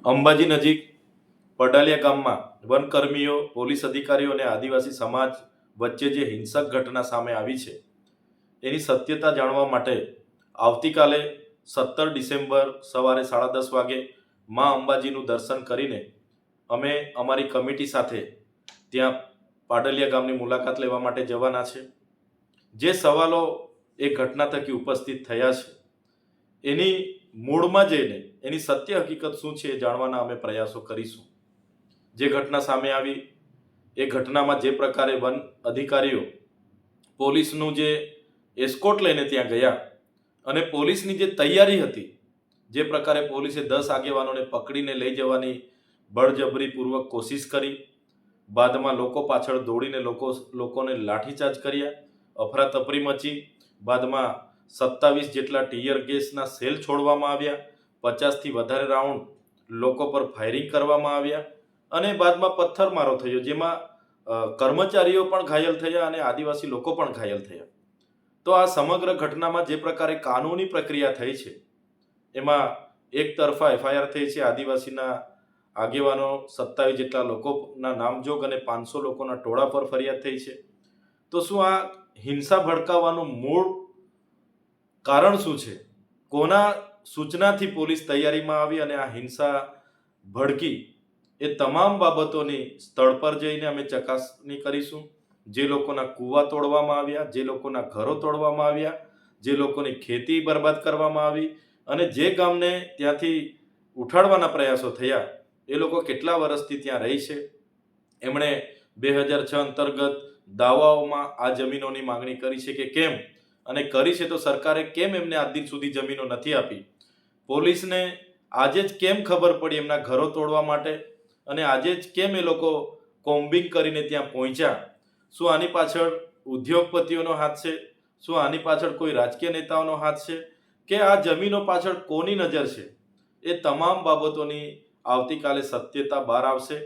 અંબાજી નજીક પડાલિયા ગામમાં વનકર્મીઓ, પોલીસ અધિકારીઓ અને આદિવાસી સમાજ વચ્ચે જે હિંસક ઘટના સામે આવી છે એની સત્યતા જાણવા માટે આવતીકાલે 17 ડિસેમ્બર સવારે 10:30 વાગે મા અંબાજીનું દર્શન કરીને અમે અમારી કમિટી સાથે ત્યાં પાડલિયા ગામની મુલાકાત લેવા માટે જવાના છે. જે સવાલો એ ઘટના થકી ઉપસ્થિત થયા છે એની મૂળમાં જઈને એની સત્ય હકીકત શું છે એ જાણવાના અમે પ્રયાસો કરીશું. જે ઘટના સામે આવી એ ઘટનામાં જે પ્રકારે વન અધિકારીઓ પોલીસનું જે એસ્કોર્ટ લઈને ત્યાં ગયા અને પોલીસની જે તૈયારી હતી, જે પ્રકારે પોલીસે 10 આગેવાનોને પકડીને લઈ જવાની બળજબરીપૂર્વક કોશિશ કરી, બાદમાં લોકો પાછળ દોડીને લોકોને લાઠીચાર્જ કર્યા, અફરાતફરી મચી, બાદમાં 27 જેટલા ટીયર ગેસના સેલ છોડવામાં આવ્યા, 50થી વધારે રાઉન્ડ લોકો પર ફાયરિંગ કરવામાં આવ્યા અને બાદમાં પથ્થરમારો થયો, જેમાં કર્મચારીઓ પણ ઘાયલ થયા અને આદિવાસી લોકો પણ ઘાયલ થયા. તો આ સમગ્ર ઘટનામાં જે પ્રકારે કાનૂની પ્રક્રિયા થઈ છે એમાં એક તરફા એફઆઈઆર થઈ છે, આદિવાસીના આગેવાનો 27 જેટલા લોકોના નામજોગ અને 500 લોકોના ટોળા પર ફરિયાદ થઈ છે. તો શું આ હિંસા ભડકાવવાનું મૂળ કારણ શું છે? કોના સૂચનાથી પોલીસ તૈયારીમાં આવી અને આ હિંસા ભડકી? એ તમામ બાબતોની સ્થળ પર જઈને અમે ચકાસણી કરીશું. જે લોકોના કૂવા તોડવામાં આવ્યા, જે લોકોના ઘરો તોડવામાં આવ્યા, જે લોકોની ખેતી બરબાદ કરવામાં આવી અને જે ગામને ત્યાંથી ઉઠાડવાના પ્રયાસો થયા, એ લોકો કેટલા વર્ષથી ત્યાં રહી છે, એમણે 2006 અંતર્ગત દાવાઓમાં આ જમીનોની માંગણી કરી છે કે કેમ, અને કરી છે તો સરકારે કેમ એમને આજ દિન સુધી જમીનો નથી આપી? પોલીસને આજે જ કેમ ખબર પડી એમના ઘરો તોડવા માટે અને આજે જ કેમ એ લોકો કોમ્બિંગ કરીને ત્યાં પહોંચ્યા? શું આની પાછળ ઉદ્યોગપતિઓનો હાથ છે? શું આની પાછળ કોઈ રાજકીય નેતાઓનો હાથ છે? કે આ જમીનો પાછળ કોની નજર છે? એ તમામ બાબતોની આવતીકાલે સત્યતા બહાર આવશે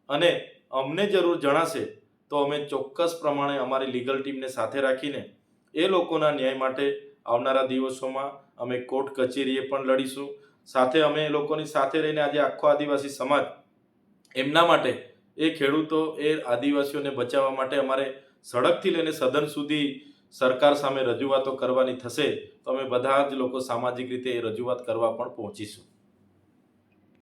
અને અમને જરૂર જણાશે તો અમે ચોક્કસ પ્રમાણે અમારી લીગલ ટીમને સાથે રાખીને એ લોકોના ન્યાય માટે આવનારા દિવસોમાં અમે કોર્ટ કચેરીએ પણ લડીશું. સાથે અમે એ લોકોની સાથે રહીને આજે આખો આદિવાસી સમાજ એમના માટે, એ ખેડૂતો, એ આદિવાસીઓને બચાવવા માટે અમારે સડકથી લઈને સદન સુધી સરકાર સામે રજૂઆતો કરવાની થશે તો અમે બધા જ લોકો સામાજિક રીતે એ રજૂઆત કરવા પણ પહોંચીશું.